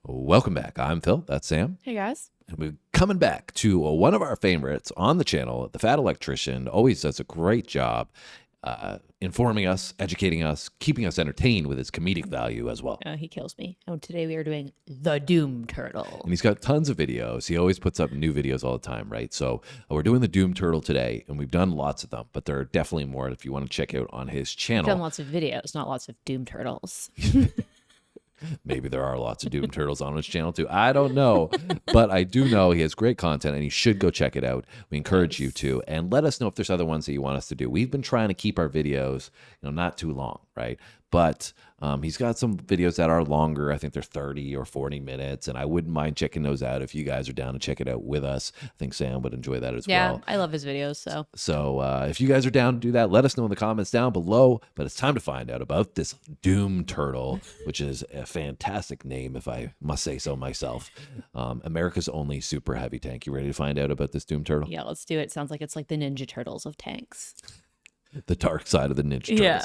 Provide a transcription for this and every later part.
Welcome back. I'm Phil. That's Sam. Hey, guys. And we're coming back to one of our favorites on the channel. The Fat Electrician always does a great job informing us, educating us, keeping us entertained with his comedic value as well. He kills me. Oh, today we are doing the Doom Turtle. And he's got tons of videos. He always puts up new videos all the time, right? So we're doing the Doom Turtle today, and we've done lots of them, but there are definitely more if you want to check out on his channel. We've done lots of videos, not lots of Doom Turtles. Maybe there are lots of Doom Turtles on his channel too. I don't know. But I do know he has great content and you should go check it out. We encourage you to. And let us know if there's other ones that you want us to do. We've been trying to keep our videos, not too long, right? But he's got some videos that are longer. I think they're 30 or 40 minutes. And I wouldn't mind checking those out if you guys are down to check it out with us. I think Sam would enjoy that as well. Yeah, I love his videos. So if you guys are down to do that, let us know in the comments down below. But it's time to find out about this Doom Turtle, which is a fantastic name, if I must say so myself. America's only super heavy tank. You ready to find out about this Doom Turtle? Yeah, let's do it. Sounds like it's like the Ninja Turtles of tanks. The dark side of the Ninja Turtles. Yeah.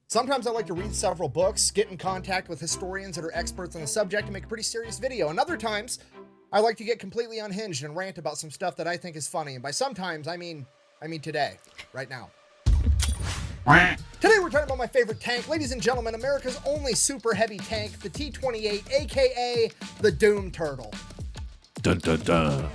Sometimes I like to read several books, get in contact with historians that are experts on the subject, and make a pretty serious video. And other times, I like to get completely unhinged and rant about some stuff that I think is funny. And by sometimes, I mean today, right now. Today we're talking about my favorite tank. Ladies and gentlemen, America's only super heavy tank, the T28, aka the Doom Turtle. Dun dun dun.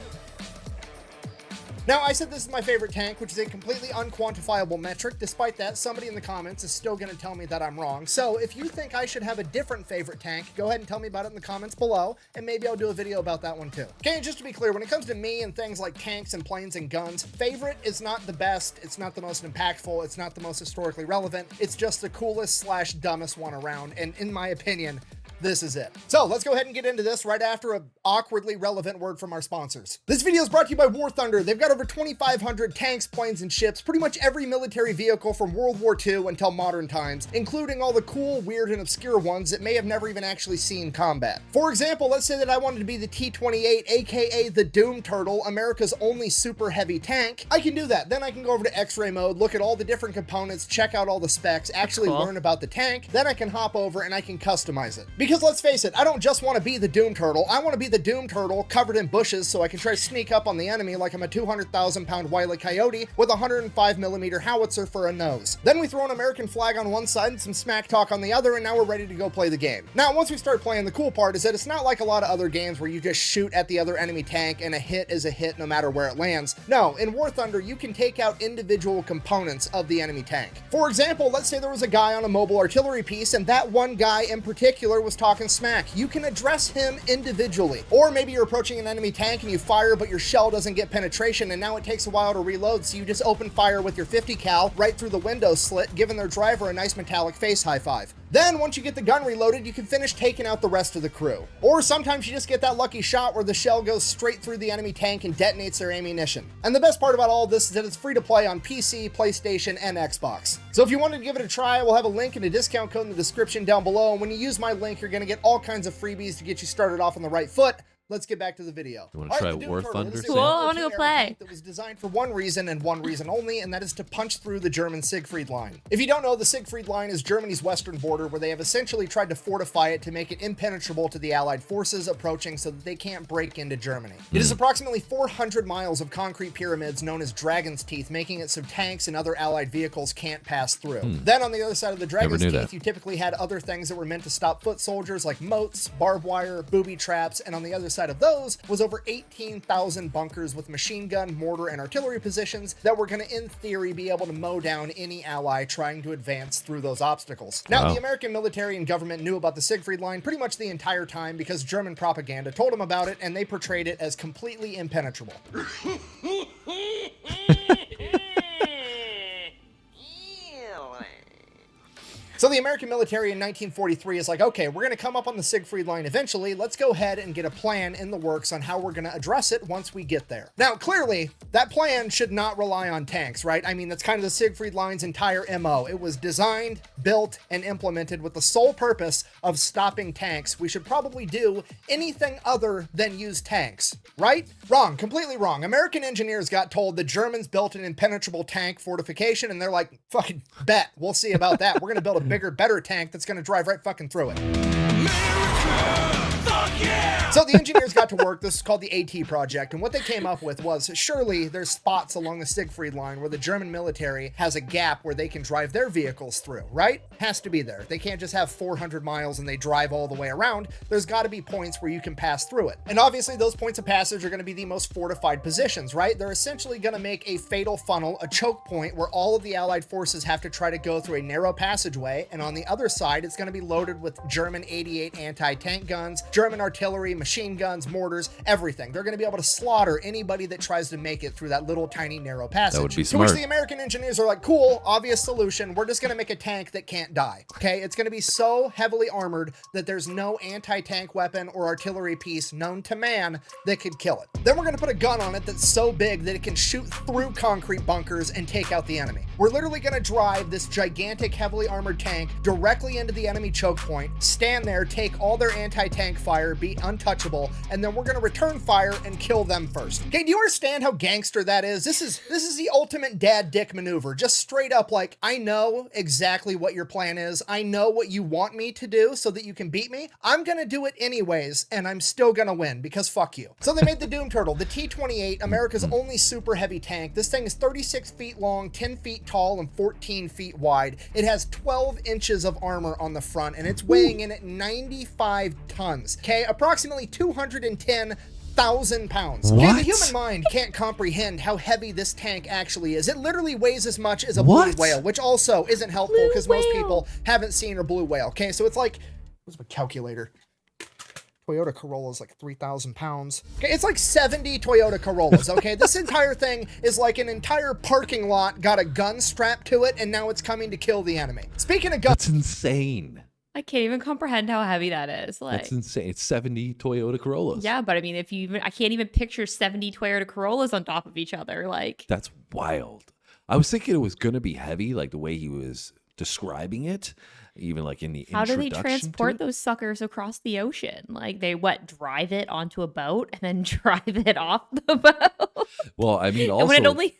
Now, I said this is my favorite tank, which is a completely unquantifiable metric. Despite that, somebody in the comments is still going to tell me that I'm wrong. So if you think I should have a different favorite tank, go ahead and tell me about it in the comments below, and maybe I'll do a video about that one too. Okay, and just to be clear, when it comes to me and things like tanks and planes and guns, favorite is not the best, it's not the most impactful, it's not the most historically relevant, it's just the coolest / dumbest one around, and in my opinion, this is it. So let's go ahead and get into this right after an awkwardly relevant word from our sponsors. This video is brought to you by War Thunder. They've got over 2,500 tanks, planes, and ships, pretty much every military vehicle from World War II until modern times, including all the cool, weird, and obscure ones that may have never even actually seen combat. For example, let's say that I wanted to be the T28, aka the Doom Turtle, America's only super heavy tank. I can do that. Then I can go over to X-ray mode, look at all the different components, check out all the specs, actually learn about the tank. Then I can hop over and I can customize it. Because let's face it, I don't just want to be the Doom Turtle. I want to be the Doom Turtle covered in bushes so I can try to sneak up on the enemy like I'm a 200,000-pound Wile E. Coyote with a 105mm howitzer for a nose. Then we throw an American flag on one side and some smack talk on the other, and now we're ready to go play the game. Now, once we start playing, the cool part is that it's not like a lot of other games where you just shoot at the other enemy tank and a hit is a hit no matter where it lands. No, in War Thunder, you can take out individual components of the enemy tank. For example, let's say there was a guy on a mobile artillery piece, and that one guy in particular was talking smack. You can address him individually. Or maybe you're approaching an enemy tank and you fire, but your shell doesn't get penetration, and now it takes a while to reload, so you just open fire with your 50 cal right through the window slit, giving their driver a nice metallic face high five. Then, once you get the gun reloaded, you can finish taking out the rest of the crew. Or sometimes you just get that lucky shot where the shell goes straight through the enemy tank and detonates their ammunition. And the best part about all of this is that it's free to play on PC, PlayStation, and Xbox. So if you wanted to give it a try, we'll have a link and a discount code in the description down below, and when you use my link, you're going to get all kinds of freebies to get you started off on the right foot. Let's get back to the video. You want to try War Thunder? Cool, I want to go play. That was designed for one reason and one reason only, and that is to punch through the German Siegfried Line. If you don't know, the Siegfried Line is Germany's western border where they have essentially tried to fortify it to make it impenetrable to the Allied forces approaching so that they can't break into Germany. It is approximately 400 miles of concrete pyramids known as Dragon's Teeth, making it so tanks and other Allied vehicles can't pass through. Then on the other side of the Dragon's Teeth, you typically had other things that were meant to stop foot soldiers like moats, barbed wire, booby traps, and on the other side of those was over 18,000 bunkers with machine gun, mortar, and artillery positions that were going to, in theory, be able to mow down any ally trying to advance through those obstacles. Now, the American military and government knew about the Siegfried Line pretty much the entire time because German propaganda told them about it, and they portrayed it as completely impenetrable. So the American military in 1943 is like, okay, we're going to come up on the Siegfried Line eventually. Let's go ahead and get a plan in the works on how we're going to address it once we get there. Now, clearly, that plan should not rely on tanks, right? I mean, that's kind of the Siegfried Line's entire MO. It was designed, built, and implemented with the sole purpose of stopping tanks. We should probably do anything other than use tanks, right? Wrong, completely wrong. American engineers got told the Germans built an impenetrable tank fortification, and they're like, fucking bet, we'll see about that. We're going to build a bigger, better tank that's going to drive right fucking through it. So the engineers got to work. This is called the AT project, and what they came up with was, surely there's spots along the Siegfried Line where the German military has a gap where they can drive their vehicles through, right? Has to be there. They can't just have 400 miles and they drive all the way around. There's got to be points where you can pass through it. And obviously those points of passage are going to be the most fortified positions, right? They're essentially going to make a fatal funnel, a choke point where all of the Allied forces have to try to go through a narrow passageway, and on the other side it's going to be loaded with German 88 anti-tank guns, German artillery, machine guns, mortars, everything. They're going to be able to slaughter anybody that tries to make it through that little tiny narrow passage. That would be To smart. which the American engineers are like, cool, obvious solution. We're just going to make a tank that can't die. Okay, it's going to be so heavily armored that there's no anti-tank weapon or artillery piece known to man that could kill it. Then we're going to put a gun on it that's so big that it can shoot through concrete bunkers and take out the enemy. We're literally going to drive this gigantic heavily armored tank directly into the enemy choke point, stand there, take all their anti-tank fire, be untouchable, and then we're going to return fire and kill them first. Okay, do you understand how gangster that is? This is the ultimate dad dick maneuver. Just straight up like, I know exactly what your plan is. I know what you want me to do so that you can beat me. I'm going to do it anyways, and I'm still going to win because fuck you. So they made the Doom Turtle, the T28, America's only super heavy tank. This thing is 36 feet long, 10 feet tall, and 14 feet wide. It has 12 inches of armor on the front, and it's weighing in at 95 tons. Okay, approximately 210,000 pounds. Okay, the human mind can't comprehend how heavy this tank actually is. It literally weighs as much as a blue whale, which also isn't helpful because most people haven't seen a blue whale. Okay, so it's like, where's my calculator? Toyota Corolla is like 3,000 pounds. Okay, it's like 70 Toyota Corollas, okay? This entire thing is like an entire parking lot got a gun strapped to it, and now it's coming to kill the enemy. Speaking of guns... That's insane. I can't even comprehend how heavy that is. Like, That's insane. It's 70 Toyota Corollas. yeah, but I mean, if you even, I can't even picture 70 Toyota Corollas on top of each other. Like, That's wild. I was thinking it was going to be heavy, like the way he was describing it, even like in the how do they introduction transport to it. those suckers across the ocean? Like, they drive it onto a boat and then drive it off the boat? Well, I mean, And also when it only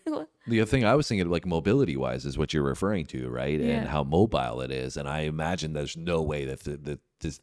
the other thing I was thinking, like mobility wise, is what you're referring to, right? And Yeah. how mobile it is. And I imagine there's no way that this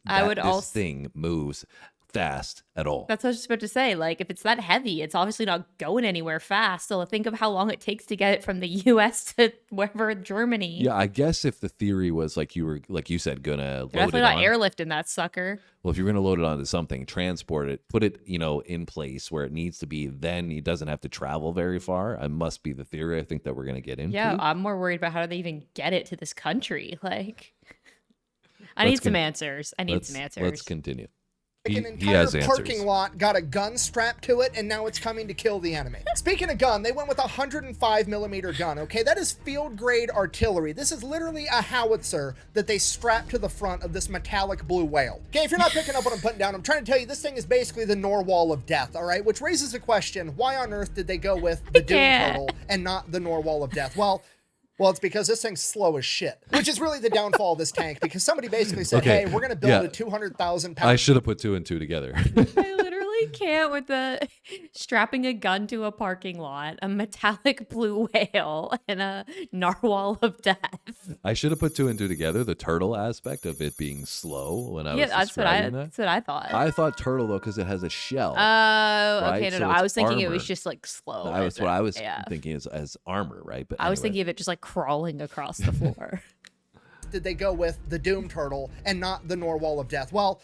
thing moves fast at all. That's what I was just about to say. Like, if it's that heavy, it's obviously not going anywhere fast. So think of how long it takes to get it from the U.S. to wherever, Germany. Yeah, I guess if the theory was like you said, gonna They're load definitely it not on. airlifting that sucker. Well, if you're gonna load it onto something, transport it, put it, in place where it needs to be, then it doesn't have to travel very far. It must be the theory I think that we're gonna get into. Yeah, I'm more worried about how do they even get it to this country. Like, I need some answers. I need some answers. Let's continue. Like an He entire has answers. parking lot got a gun strapped to it, and now it's coming to kill the enemy. Speaking of gun, they went with a 105 millimeter gun, okay? That is field grade artillery. This is literally a howitzer that they strapped to the front of this metallic blue whale. Okay, if you're not picking up what I'm putting down, I'm trying to tell you this thing is basically the Norwal of death, all right? Which raises the question, why on earth did they go with the Doom Turtle and not the Norwal of death? Well, it's because this thing's slow as shit, which is really the downfall of this tank, because somebody basically said, Okay, hey, we're going to build yeah. a 200,000 pound... I should have put two and two together. I literally can't with the strapping a gun to a parking lot, a metallic blue whale, and a narwhal of death. I should have put two and two together. The turtle aspect of it being slow when I was describing that. That's what I thought. I thought turtle though because it has a shell. Oh, right? okay, So no. I it's was thinking it armor. was just like slow. That's what I was Yeah. thinking as armor, right? But I was anyway. thinking of it just like crawling across the floor. Did they go with the Doom Turtle and not the Norwal of death? Well,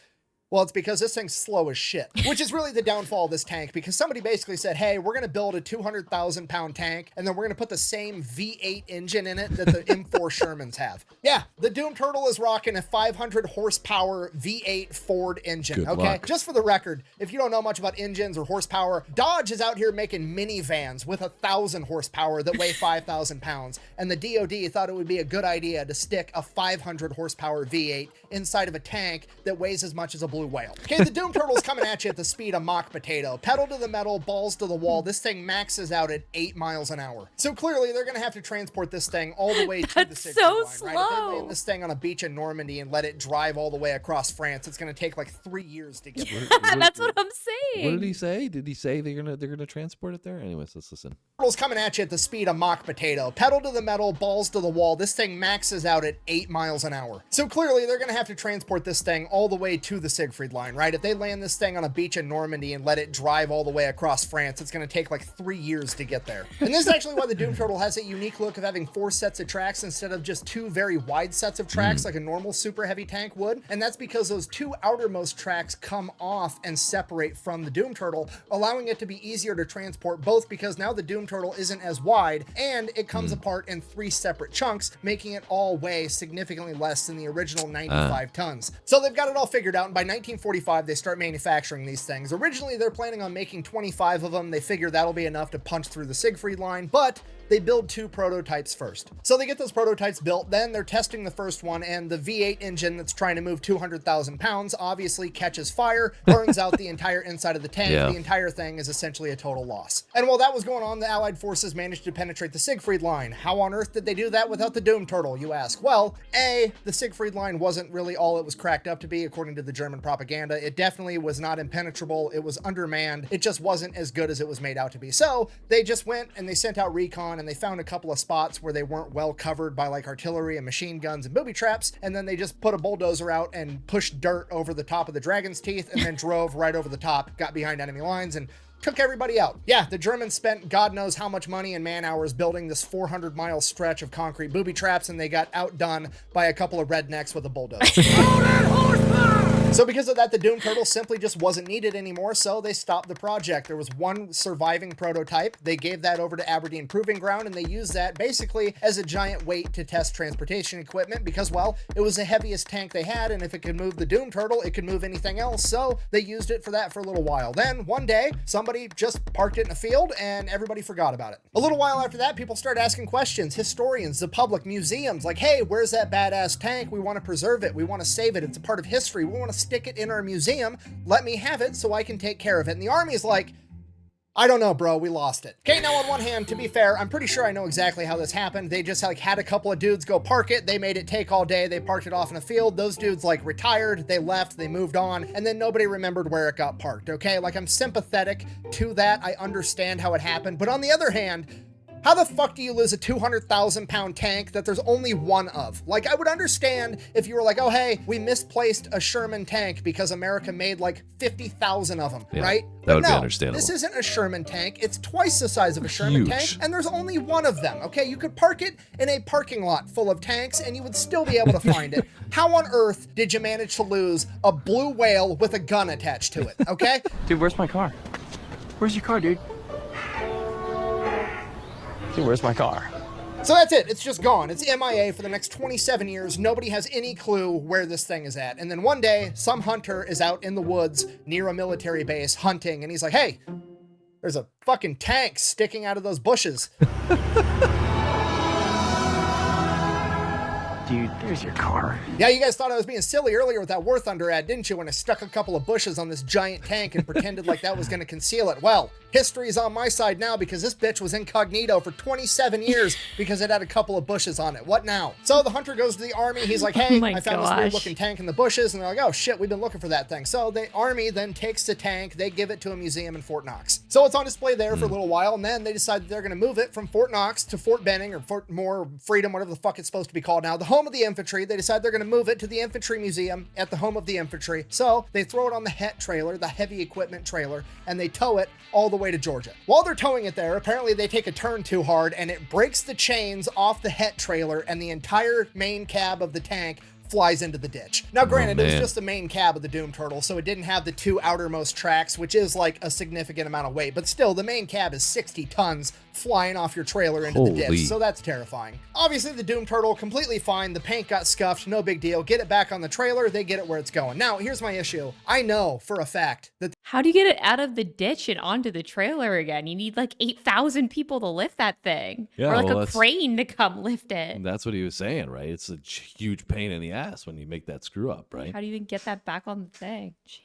Well, it's because this thing's slow as shit, which is really the downfall of this tank, because somebody basically said, hey, we're going to build a 200,000 pound tank, and then we're going to put the same V8 engine in it that the M4 Shermans have. Yeah, the Doom Turtle is rocking a 500 horsepower V8 Ford engine. Good Okay, luck. just for the record, if you don't know much about engines or horsepower, Dodge is out here making minivans with 1,000 horsepower that weigh 5,000 pounds, and the DoD thought it would be a good idea to stick a 500 horsepower V8 inside of a tank that weighs as much as a blue whale. Okay, the Doom Turtle's coming at you at the speed of mock potato. Pedal to the metal, balls to the wall. This thing maxes out at 8 miles an hour. So clearly they're gonna have to transport this thing all the way to the That's Siegfried so line, right? If they slow. land this thing on a beach in Normandy and let it drive all the way across France, it's gonna take like 3 years to get there. That's what I'm saying. What did he say? Did he say they're gonna transport it there? Anyways, let's listen. Turtle's coming at you at the speed of mock potato. Pedal to the metal, balls to the wall. This thing maxes out at 8 miles an hour. So clearly they're gonna have to transport this thing all the way to the Siegfried line, right? If they land this thing on a beach in Normandy and let it drive all the way across France, it's gonna take like 3 years to get there. And this is actually why the Doom Turtle has a unique look of having 4 sets of tracks instead of just 2 very wide sets of tracks like a normal super heavy tank would. And that's because those 2 outermost tracks come off and separate from the Doom Turtle, allowing it to be easier to transport, both because now the Doom Turtle isn't as wide and it comes apart in 3 separate chunks, making it all weigh significantly less than the original 95 tons. So they've got it all figured out, and by 1945 they start manufacturing these things. Originally they're planning on making 25 of them. They figure that'll be enough to punch through the Siegfried line, but they build 2 prototypes first. So they get those prototypes built, then they're testing the first one, and the V8 engine that's trying to move 200,000 pounds obviously catches fire, burns out the entire inside of the tank. Yeah. The entire thing is essentially a total loss. And while that was going on, the Allied forces managed to penetrate the Siegfried line. How on earth did they do that without the Doom Turtle, you ask? Well, A, the Siegfried line wasn't really all it was cracked up to be, according to the German propaganda. It definitely was not impenetrable. It was undermanned. It just wasn't as good as it was made out to be. So they just went and they sent out recon, and they found a couple of spots where they weren't well covered by like artillery and machine guns and booby traps, and then they just put a bulldozer out and pushed dirt over the top of the dragon's teeth and then drove right over the top, got behind enemy lines, and took everybody out. Yeah, the Germans spent God knows how much money and man hours building this 400-mile stretch of concrete booby traps, and they got outdone by a couple of rednecks with a bulldozer. So because of that, the Doom Turtle simply just wasn't needed anymore, so they stopped the project. There was one surviving prototype. They gave that over to Aberdeen Proving Ground, and they used that basically as a giant weight to test transportation equipment because, well, it was the heaviest tank they had, and if it could move the Doom Turtle, it could move anything else, so they used it for that for a little while. Then, one day, somebody just parked it in a field, and everybody forgot about it. A little while after that, people started asking questions. Historians, the public, museums, like, hey, where's that badass tank? We want to preserve it. We want to save it. It's a part of history. We want to stick it in our museum. Let me have it so I can take care of it. And the army is like, I don't know, bro, we lost it. Okay, now on one hand, to be fair, I'm pretty sure I know exactly how this happened. They just like had a couple of dudes go park it. They made it take all day. They parked it off in a field. Those dudes like retired, they left, they moved on, and then nobody remembered where it got parked, okay? Like I'm sympathetic to that. I understand how it happened. But on the other hand, how the fuck do you lose a 200,000 pound tank that there's only one of? Like, I would understand if you were like, oh, hey, we misplaced a Sherman tank because America made like 50,000 of them, Yeah, right? that would But be no, understandable. this isn't a Sherman tank. It's twice the size of a Sherman Huge. tank, and there's only one of them, okay? You could park it in a parking lot full of tanks, and you would still be able to find it. How on earth did you manage to lose a blue whale with a gun attached to it, okay? Dude, where's my car? Where's your car, dude? Dude, where's my car? So that's it. It's just gone. It's MIA for the next 27 years. Nobody has any clue where this thing is at. And then one day, some hunter is out in the woods near a military base hunting, and he's like, hey, there's a fucking tank sticking out of those bushes. Dude, there's your car. Yeah, you guys thought I was being silly earlier with that War Thunder ad, didn't you, when I stuck a couple of bushes on this giant tank and pretended like that was going to conceal it? Well, history's on my side now because this bitch was incognito for 27 years because it had a couple of bushes on it. What now? So the hunter goes to the army. He's like, hey, Oh my I found this gosh. weird looking tank in the bushes. And they're like, oh shit, we've been looking for that thing. So the army then takes the tank. They give it to a museum in Fort Knox. So it's on display there for a little while. And then they decide that they're going to move it from Fort Knox to Fort Benning or Fort Moore Freedom, whatever the fuck it's supposed to be called now, the home of the infantry. They decide they're going to move it to the infantry museum at the home of the infantry. So they throw it on the HET trailer, the heavy equipment trailer, and they tow it all the way to Georgia. While they're towing it there, apparently they take a turn too hard and it breaks the chains off the HET trailer, and the entire main cab of the tank flies into the ditch. Now, granted, it was man. just the main cab of the Doom Turtle, so it didn't have the 2 outermost tracks, which is like a significant amount of weight, but still, the main cab is 60 tons flying off your trailer into the Holy. ditch, so that's terrifying. Obviously, the Doom Turtle, completely fine. The paint got scuffed, no big deal. Get it back on the trailer, they get it where it's going. Now, here's my issue. I know for a fact that How do you get it out of the ditch and onto the trailer again? You need like 8,000 people to lift that thing. Yeah, or like well, a that's- crane to come lift it. That's what he was saying, right? It's a huge pain in the ass when you make that screw up, right? How do you even get that back on the thing? Jeez.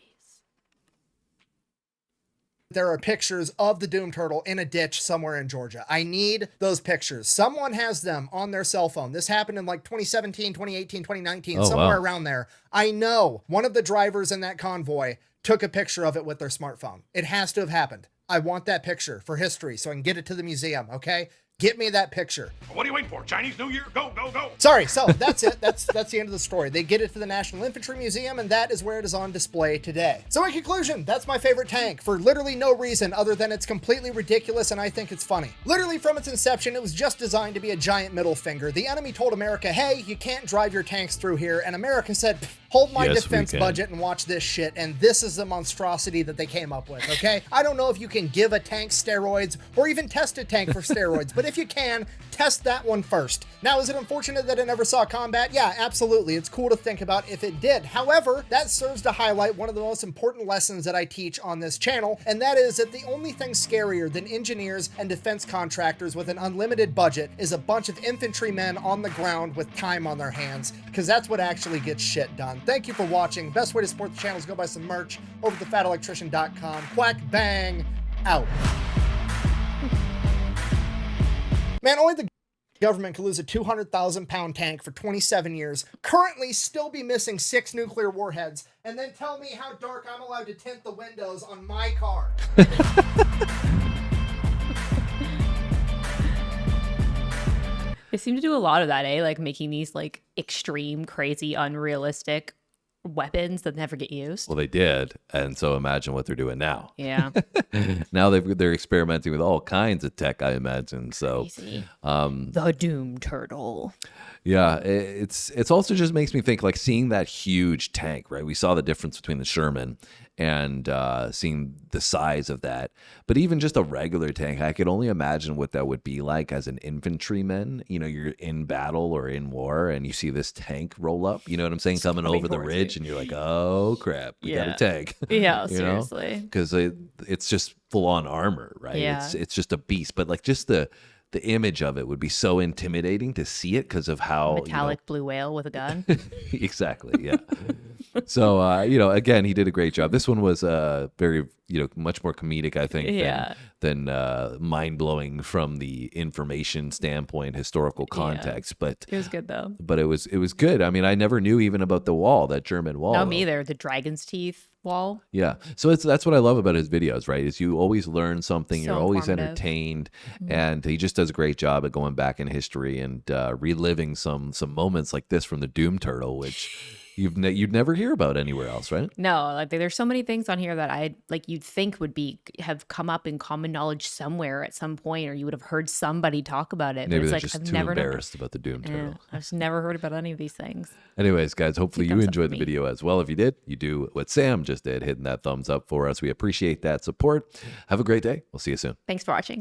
there are pictures of the Doom Turtle in a ditch somewhere in Georgia. I need those pictures. Someone has them on their cell phone. This happened in like 2017, 2018, 2019, somewhere around there. I know one of the drivers in that convoy took a picture of it with their smartphone. It has to have happened. I want that picture for history so I can get it to the museum, okay? Get me that picture. What are you waiting for? Chinese New Year? Go, go, go. Sorry, so that's it. That's the end of the story. They get it to the National Infantry Museum, and that is where it is on display today. So in conclusion, that's my favorite tank for literally no reason other than it's completely ridiculous and I think it's funny. Literally from its inception, it was just designed to be a giant middle finger. The enemy told America, hey, you can't drive your tanks through here, and America said, hold my Yes, we defense can. budget and watch this shit, and this is the monstrosity that they came up with, okay? I don't know if you can give a tank steroids or even test a tank for steroids, but if you can, test that one first. Now, is it unfortunate that it never saw combat? Yeah, absolutely. It's cool to think about if it did. However, that serves to highlight one of the most important lessons that I teach on this channel, and that is that the only thing scarier than engineers and defense contractors with an unlimited budget is a bunch of infantrymen on the ground with time on their hands, because that's what actually gets shit done. Thank you for watching. Best way to support the channel is go buy some merch over at thefatelectrician.com. Quack bang out. Man, only the government could lose a 200,000 pound tank for 27 years, currently still be missing 6 nuclear warheads, and then tell me how dark I'm allowed to tint the windows on my car. They seem to do a lot of that, eh? Like making these like extreme, crazy, unrealistic weapons that never get used. Well, they did, and so imagine what they're doing now. Yeah. Now they're experimenting with all kinds of tech, I imagine. So, Crazy. The Doom Turtle. yeah, it's also just makes me think, like, seeing that huge tank, right? We saw the difference between the Sherman and seeing the size of that. But even just a regular tank, I could only imagine what that would be like as an infantryman. You know, you're in battle or in war, and you see this tank roll up. You know what I'm saying? Coming over the towards ridge, you. and you're like, oh crap, we got a Yeah. tank. Yeah, You know? seriously. Because it's just full on armor, right? Yeah. It's just a beast. But like just the image of it would be so intimidating to see it because of how Metallic blue whale with a gun. exactly, yeah. So again, he did a great job. This one was very much more comedic, I think, Yeah. than mind blowing from the information standpoint, historical context. But It was good though. it was good. I mean, I never knew even about the wall, that German wall. No, though. me either. The dragon's teeth wall. Yeah. So that's what I love about his videos, right? Is you always learn something, So you're always informative. entertained, and he just does a great job at going back in history and reliving some moments like this from the Doom Turtle, which you'd never hear about anywhere else, right? No, like there's so many things on here that I like you'd think would have come up in common knowledge somewhere at some point, or you would have heard somebody talk about it. Maybe but it's they're like just I've too never embarrassed about the Doom Yeah, Turtle. I've just never heard about any of these things. Anyways, guys, hopefully you thumbs up enjoyed for the me. video as well. If you did, you do what Sam just did, hitting that thumbs up for us. We appreciate that support. Have a great day. We'll see you soon. Thanks for watching.